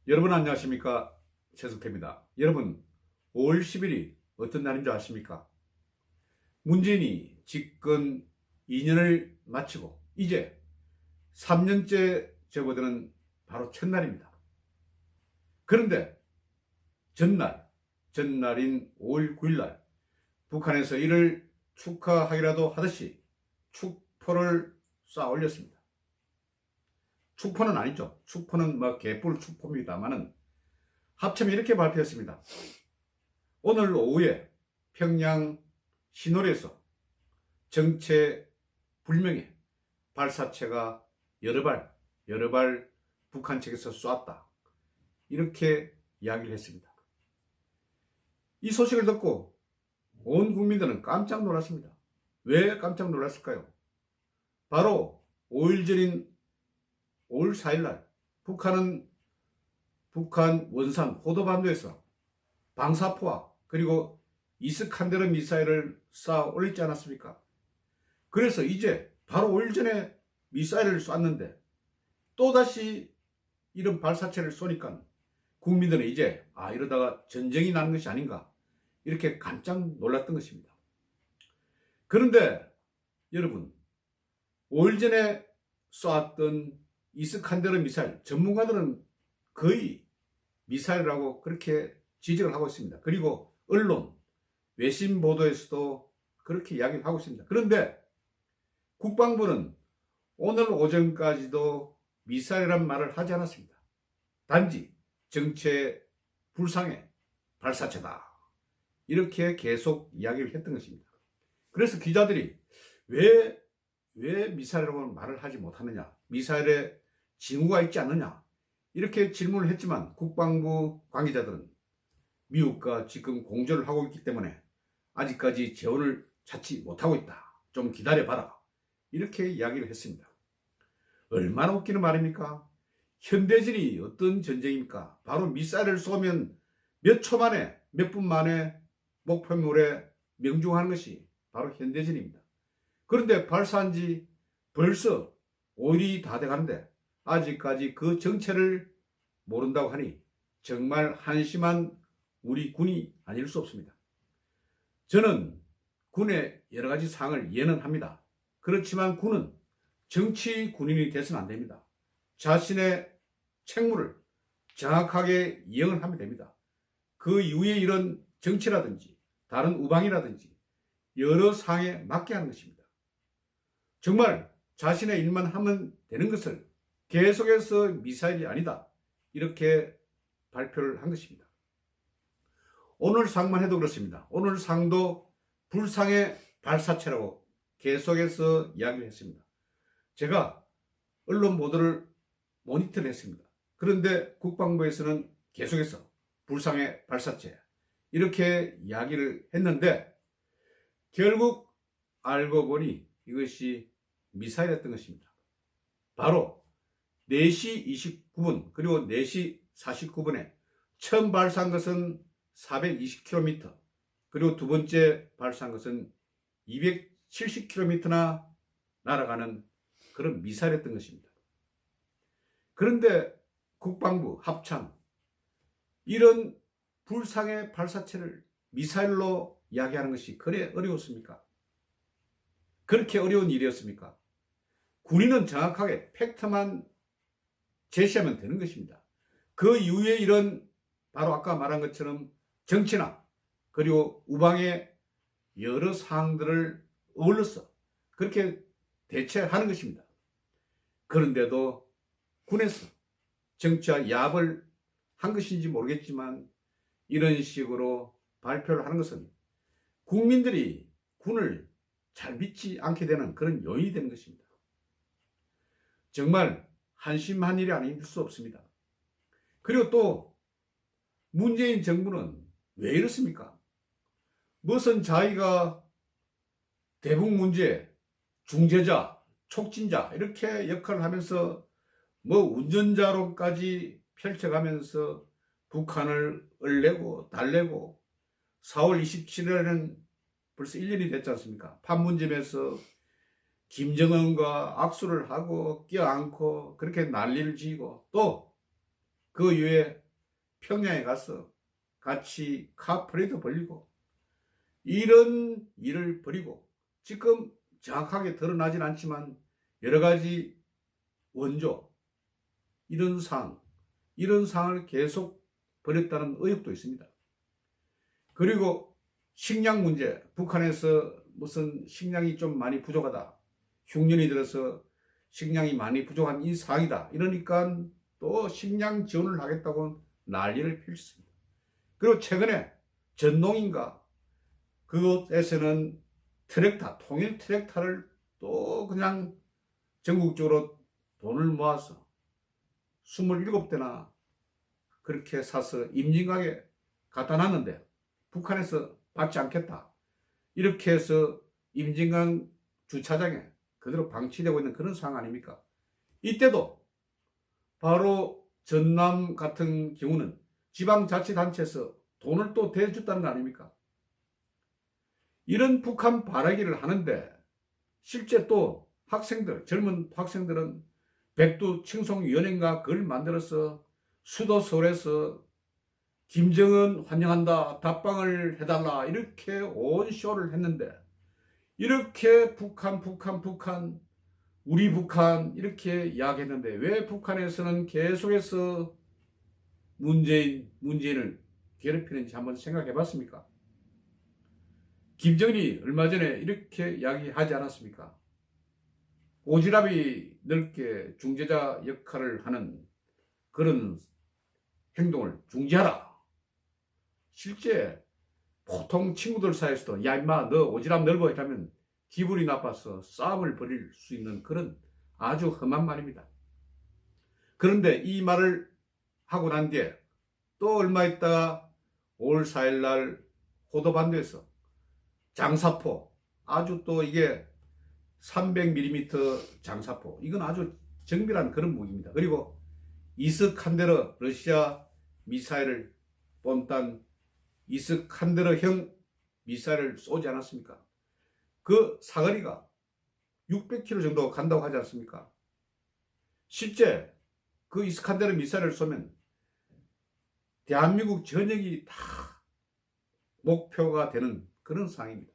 여러분 안녕하십니까? 최석태입니다. 여러분 5월 10일이 어떤 날인 줄 아십니까? 문재인이 집권 2년을 마치고 이제 3년째 접어드는 바로 첫날입니다. 그런데 전날인 5월 9일날 북한에서 이를 축하하기라도 하듯이 축포를 쏴 올렸습니다. 축포는 아니죠. 축포는 개뿔 축포입니다만은 합참이 이렇게 발표했습니다. 오늘 오후에 평양 시노리에서 정체 불명의 발사체가 여러 발 북한 측에서 쐈다. 이렇게 이야기를 했습니다. 이 소식을 듣고 온 국민들은 깜짝 놀랐습니다. 왜 깜짝 놀랐을까요? 바로 5일 전인 5월 4일날 북한은 북한 원산 호도반도에서 방사포와 그리고 이스칸데르 미사일을 쏴 올리지 않았습니까? 그래서 이제 바로 5일 전에 미사일을 쐈는데 또다시 이런 발사체를 쏘니까 국민들은 이제 이러다가 전쟁이 나는 것이 아닌가 이렇게 깜짝 놀랐던 것입니다. 그런데 여러분 5일 전에 쏘았던 이스칸데르 미사일 전문가들은 거의 미사일이라고 그렇게 지적을 하고 있습니다. 그리고 언론, 외신 보도에서도 그렇게 이야기를 하고 있습니다. 그런데 국방부는 오늘 오전까지도 미사일이란 말을 하지 않았습니다. 단지 정체 불상의 발사체다. 이렇게 계속 이야기를 했던 것입니다. 그래서 기자들이 왜 미사일이라고 말을 하지 못하느냐, 미사일에 징후가 있지 않느냐 이렇게 질문을 했지만 국방부 관계자들은 미국과 지금 공조를 하고 있기 때문에 아직까지 재원을 찾지 못하고 있다. 좀 기다려봐라. 이렇게 이야기를 했습니다. 얼마나 웃기는 말입니까? 현대전이 어떤 전쟁입니까? 바로 미사일을 쏘면 몇 초 만에, 몇 분 만에 목표물에 명중하는 것이 바로 현대전입니다. 그런데 발사한 지 벌써 5일이 다 돼가는데 아직까지 그 정체를 모른다고 하니 정말 한심한 우리 군이 아닐 수 없습니다. 저는 군의 여러 가지 사항을 이해는 합니다. 그렇지만 군은 정치 군인이 돼서는 안 됩니다. 자신의 책무를 정확하게 이행을 하면 됩니다. 그 이후에 이런 정치라든지 다른 우방이라든지 여러 사항에 맞게 하는 것입니다. 정말 자신의 일만 하면 되는 것을 계속해서 미사일이 아니다. 이렇게 발표를 한 것입니다. 오늘 상만 해도 그렇습니다. 오늘 상도 불상의 발사체라고 계속해서 이야기를 했습니다. 제가 언론 보도를 모니터를 했습니다. 그런데 국방부에서는 계속해서 불상의 발사체 이렇게 이야기를 했는데 결국 알고 보니 이것이 미사일이었던 것입니다. 바로 4시 29분 그리고 4시 49분에 처음 발사한 것은 420km 그리고 두 번째 발사한 것은 270km나 날아가는 그런 미사일이었던 것입니다. 그런데 국방부 합참 이런 불상의 발사체를 미사일로 이야기하는 것이 그래 어려웠습니까? 그렇게 어려운 일이었습니까? 군인은 정확하게 팩트만 제시하면 되는 것입니다. 그 이후에 이런 바로 아까 말한 것처럼 정치나 그리고 우방의 여러 사항들을 어울러서 그렇게 대처하는 것입니다. 그런데도 군에서 정치와 야합을 한 것인지 모르겠지만 이런 식으로 발표를 하는 것은 국민들이 군을 잘 믿지 않게 되는 그런 요인이 되는 것입니다. 정말 한심한 일이 아닐 수 없습니다. 그리고 또 문재인 정부는 왜 이렇습니까? 무슨 자기가 대북 문제 중재자, 촉진자 이렇게 역할을 하면서 운전자론까지 펼쳐가면서 북한을 얼내고 달래고 4월 27일에는 벌써 1년이 됐지 않습니까? 판문점에서 김정은과 악수를 하고 껴안고 그렇게 난리를 지고 또 그 이후에 평양에 가서 같이 카프레이도 벌리고 이런 일을 벌이고 지금 정확하게 드러나진 않지만 여러 가지 원조 이런 상황을 계속 벌였다는 의혹도 있습니다. 그리고 식량 문제, 북한에서 무슨 식량이 좀 많이 부족하다, 흉년이 들어서 식량이 많이 부족한 이 상황이다, 이러니까 또 식량 지원을 하겠다고 난리를 펼쳤습니다. 그리고 최근에 전농인가 그곳에서는 통일 트랙터를 또 그냥 전국적으로 돈을 모아서 27대나 그렇게 사서 임진각에 갖다 놨는데 북한에서 받지 않겠다, 이렇게 해서 임진강 주차장에 그대로 방치되고 있는 그런 상황 아닙니까? 이때도 바로 전남 같은 경우는 지방자치단체에서 돈을 또 대줬다는 거 아닙니까? 이런 북한 바라기를 하는데 실제 또 학생들, 젊은 학생들은 백두青송위원회인가 그걸 만들어서 수도 서울에서 김정은 환영한다, 답방을 해달라, 이렇게 온 쇼를 했는데 이렇게 북한 우리 북한 이렇게 이야기했는데 왜 북한에서는 계속해서 문재인을 괴롭히는지 한번 생각해 봤습니까? 김정은이 얼마 전에 이렇게 이야기하지 않았습니까? 오지랖이 넓게 중재자 역할을 하는 그런 행동을 중지하라. 실제 보통 친구들 사이에서도 야 임마 너 오지랖 넓어 이러면 기분이 나빠서 싸움을 벌일 수 있는 그런 아주 험한 말입니다. 그런데 이 말을 하고 난 뒤에 또 얼마 있다가 5월 4일 날 호도반도에서 장사포, 아주 또 이게 300mm 장사포, 이건 아주 정밀한 그런 무기입니다. 그리고 이스칸데르 러시아 미사일을 본딴 이스칸데르형 미사일을 쏘지 않았습니까? 그 사거리가 600km 정도 간다고 하지 않습니까? 실제 그 이스칸데르 미사일을 쏘면 대한민국 전역이 다 목표가 되는 그런 상황입니다.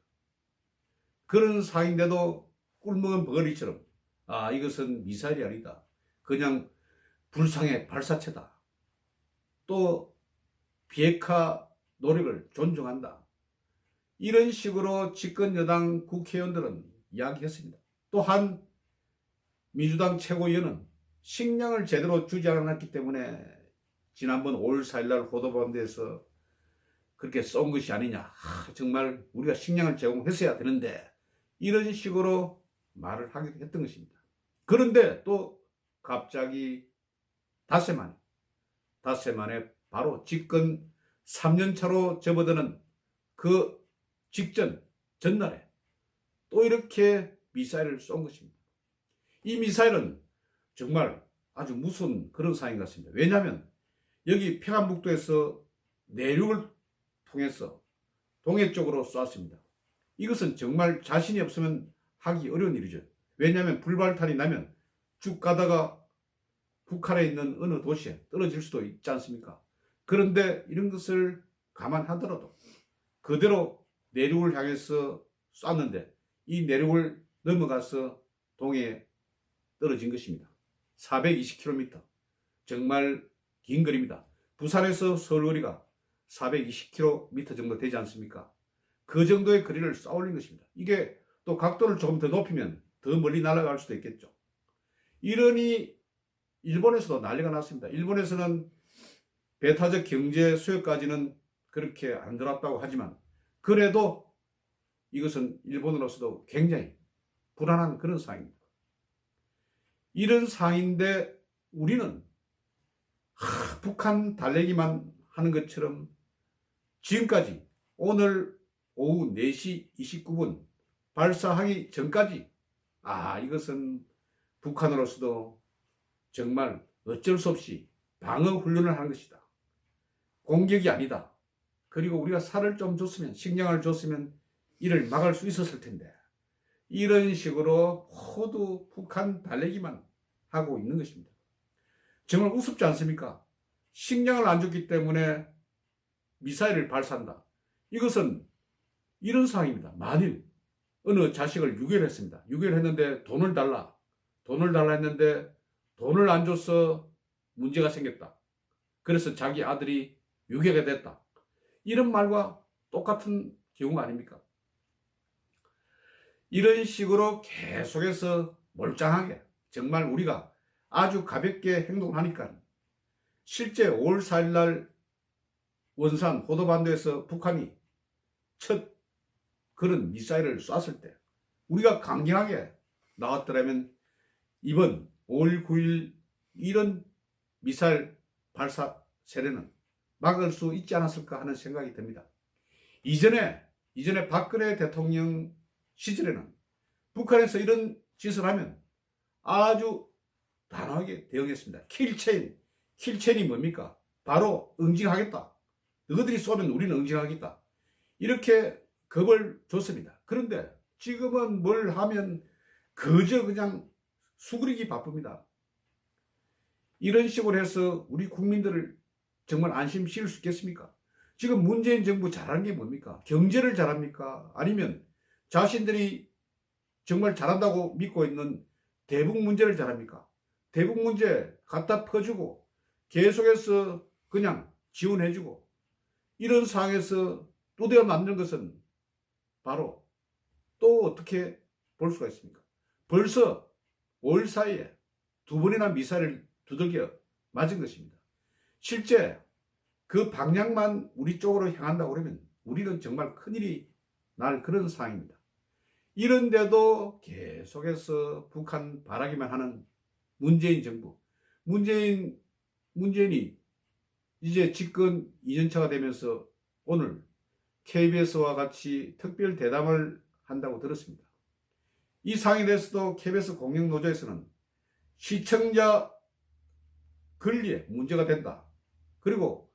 그런 상황인데도 꿀먹은 버거리처럼 이것은 미사일이 아니다, 그냥 불상의 발사체다, 또 비핵화 노력을 존중한다, 이런 식으로 집권 여당 국회의원들은 이야기했습니다. 또한 민주당 최고위원은 식량을 제대로 주지 않았기 때문에 지난번 5월 4일 날 호도반도에서 그렇게 쏜 것이 아니냐, 정말 우리가 식량을 제공했어야 되는데, 이런 식으로 말을 하기도 했던 것입니다. 그런데 또 갑자기 닷새 만에 바로 집권 3년차로 접어드는 그 전날에 또 이렇게 미사일을 쏜 것입니다. 이 미사일은 정말 아주 무서운 그런 상황인 것 같습니다. 왜냐하면 여기 평안북도에서 내륙을 통해서 동해 쪽으로 쐈습니다. 이것은 정말 자신이 없으면 하기 어려운 일이죠. 왜냐하면 불발탄이 나면 쭉 가다가 북한에 있는 어느 도시에 떨어질 수도 있지 않습니까? 그런데 이런 것을 감안하더라도 그대로 내륙을 향해서 쐈는데 이 내륙을 넘어가서 동해에 떨어진 것입니다. 420km, 정말 긴 거리입니다. 부산에서 서울거리가 420km 정도 되지 않습니까? 그 정도의 거리를 쏘아올린 것입니다. 이게 또 각도를 조금 더 높이면 더 멀리 날아갈 수도 있겠죠. 이러니 일본에서도 난리가 났습니다. 일본에서는 배타적 경제 수요까지는 그렇게 안 들어왔다고 하지만 그래도 이것은 일본으로서도 굉장히 불안한 그런 상황입니다. 이런 상황인데 우리는 북한 달래기만 하는 것처럼 지금까지 오늘 오후 4시 29분 발사하기 전까지 이것은 북한으로서도 정말 어쩔 수 없이 방어 훈련을 하는 것이다, 공격이 아니다, 그리고 우리가 살을 좀 줬으면, 식량을 줬으면 이를 막을 수 있었을 텐데, 이런 식으로 모두 북한 달래기만 하고 있는 것입니다. 정말 우습지 않습니까? 식량을 안 줬기 때문에 미사일을 발사한다. 이것은 이런 상황입니다. 만일 어느 자식을 유괴했습니다. 유괴했는데 돈을 달라. 돈을 달라 했는데 돈을 안 줘서 문제가 생겼다. 그래서 자기 아들이 유괴가 됐다. 이런 말과 똑같은 경우 아닙니까? 이런 식으로 계속해서 몰짱하게 정말 우리가 아주 가볍게 행동하니까 실제 5월 4일 날 원산 호도반도에서 북한이 첫 그런 미사일을 쐈을 때 우리가 강경하게 나왔더라면 이번 5월 9일 이런 미사일 발사 세례는 막을 수 있지 않았을까 하는 생각이 듭니다. 이전에 박근혜 대통령 시절에는 북한에서 이런 짓을 하면 아주 단호하게 대응했습니다. 킬체인이 뭡니까? 바로 응징하겠다. 너희들이 쏘면 우리는 응징하겠다. 이렇게 겁을 줬습니다. 그런데 지금은 뭘 하면 그저 그냥 수그리기 바쁩니다. 이런 식으로 해서 우리 국민들을 정말 안심 씌울 수 있겠습니까? 지금 문재인 정부 잘하는 게 뭡니까? 경제를 잘합니까? 아니면 자신들이 정말 잘한다고 믿고 있는 대북 문제를 잘합니까? 대북 문제 갖다 퍼주고 계속해서 그냥 지원해주고 이런 상황에서 또대어 만드는 것은 바로 또 어떻게 볼 수가 있습니까? 벌써 5월 사이에 2번이나 미사일을 두들겨 맞은 것입니다. 실제 그 방향만 우리 쪽으로 향한다고 그러면 우리는 정말 큰일이 날 그런 상황입니다. 이런데도 계속해서 북한 바라기만 하는 문재인 정부. 문재인이 이제 집권 2년차가 되면서 오늘 KBS와 같이 특별 대담을 한다고 들었습니다. 이 상황에 대해서도 KBS 공영노조에서는 시청자 권리에 문제가 된다. 그리고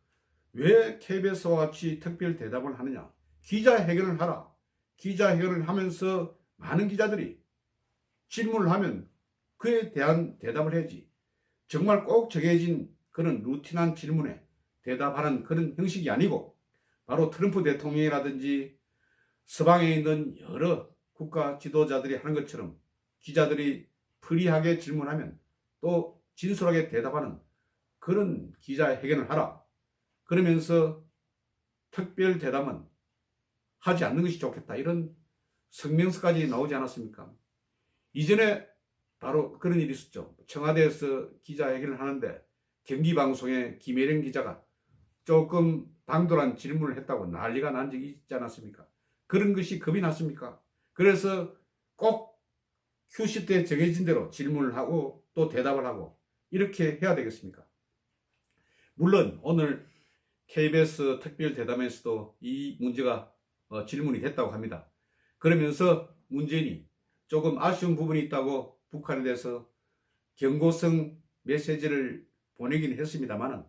왜 KBS와 같이 특별 대담을 하느냐? 기자회견을 하라. 기자회견을 하면서 많은 기자들이 질문을 하면 그에 대한 대답을 해야지. 정말 꼭 정해진 그런 루틴한 질문에 대답하는 그런 형식이 아니고 바로 트럼프 대통령이라든지 서방에 있는 여러 국가 지도자들이 하는 것처럼 기자들이 프리하게 질문하면 또 진솔하게 대답하는 그런 기자회견을 하라. 그러면서 특별 대담은 하지 않는 것이 좋겠다. 이런 성명서까지 나오지 않았습니까? 이전에 바로 그런 일이 있었죠. 청와대에서 기자회견을 하는데 경기방송의 김혜령 기자가 조금 당돌한 질문을 했다고 난리가 난 적이 있지 않았습니까? 그런 것이 겁이 났습니까? 그래서 꼭 큐시 때 정해진 대로 질문을 하고 또 대답을 하고 이렇게 해야 되겠습니까? 물론 오늘 KBS 특별 대담에서도 이 문제가 질문이 됐다고 합니다. 그러면서 문재인이 조금 아쉬운 부분이 있다고 북한에 대해서 경고성 메시지를 보내긴 했습니다만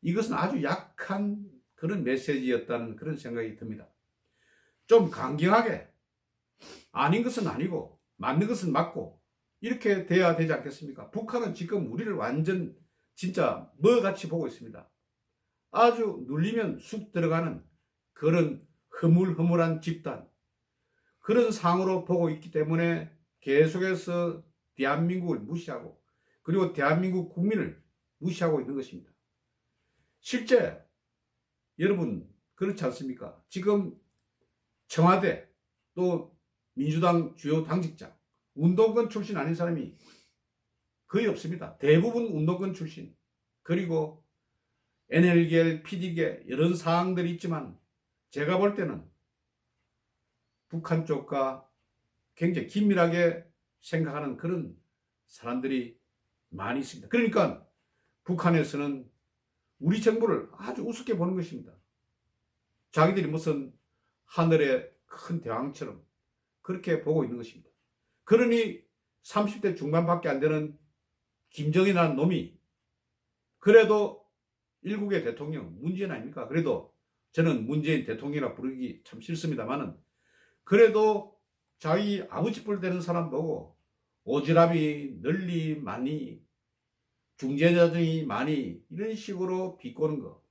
이것은 아주 약한 그런 메시지였다는 그런 생각이 듭니다. 좀 강경하게 아닌 것은 아니고 맞는 것은 맞고 이렇게 돼야 되지 않겠습니까? 북한은 지금 우리를 완전 진짜 뭐같이 보고 있습니다. 아주 눌리면 쑥 들어가는 그런 허물허물한 집단 그런 상으로 보고 있기 때문에 계속해서 대한민국을 무시하고 그리고 대한민국 국민을 무시하고 있는 것입니다. 실제 여러분 그렇지 않습니까? 지금 청와대 또 민주당 주요 당직자 운동권 출신 아닌 사람이 거의 없습니다. 대부분 운동권 출신 그리고 NL계열, PD계 이런 사항들이 있지만 제가 볼 때는 북한 쪽과 굉장히 긴밀하게 생각하는 그런 사람들이 많이 있습니다. 그러니까 북한에서는 우리 정부를 아주 우습게 보는 것입니다. 자기들이 무슨 하늘의 큰 대왕처럼 그렇게 보고 있는 것입니다. 그러니 30대 중반밖에 안 되는 김정일이라는 놈이 그래도 일국의 대통령 문재인 아닙니까? 그래도 저는 문재인 대통령이라 부르기 참 싫습니다만은 그래도 자기 아버지 뻘 되는 사람 보고 오지랖이 널리 많이 중재자들이 많이 이런 식으로 비꼬는 거.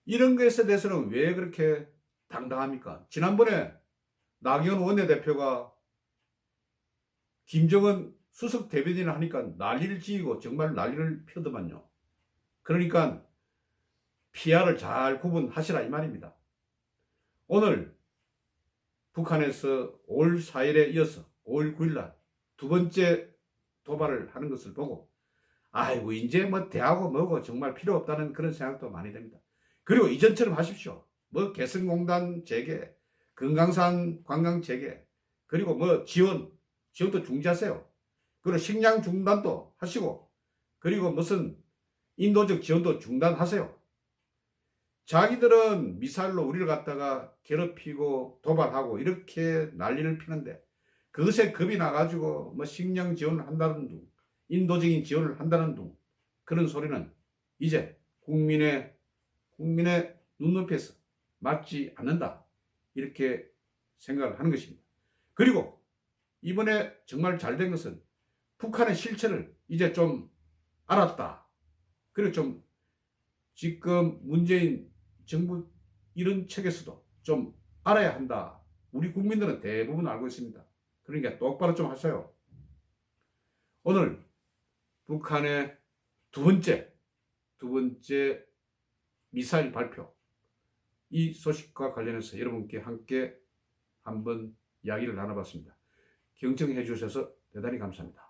이런 것에 대해서는 왜 그렇게 당당합니까? 지난번에 나경원 원내대표가 김정은 수석 대변인을 하니까 난리를 지이고 정말 난리를 펴더만요. 그러니까 PR을 잘 구분하시라 이 말입니다. 오늘 북한에서 5월 4일에 이어서 5월 9일날 두 번째 도발을 하는 것을 보고 아이고 이제 뭐 대하고 뭐고 정말 필요 없다는 그런 생각도 많이 됩니다. 그리고 이전처럼 하십시오. 뭐 개성공단 재개, 금강산 관광 재개, 그리고 뭐 지원도 중지하세요. 그리고 식량 중단도 하시고, 그리고 무슨 인도적 지원도 중단하세요. 자기들은 미사일로 우리를 갖다가 괴롭히고 도발하고 이렇게 난리를 피는데 그것에 겁이 나가지고 뭐 식량 지원을 한다는 둥, 인도적인 지원을 한다는 둥, 그런 소리는 이제 국민의 눈높이에서 맞지 않는다. 이렇게 생각을 하는 것입니다. 그리고 이번에 정말 잘된 것은 북한의 실체를 이제 좀 알았다. 그리고 좀 지금 문재인 정부 이런 책에서도 좀 알아야 한다. 우리 국민들은 대부분 알고 있습니다. 그러니까 똑바로 좀 하세요. 오늘 북한의 두 번째 미사일 발표, 이 소식과 관련해서 여러분께 함께 한번 이야기를 나눠봤습니다. 경청해 주셔서 대단히 감사합니다.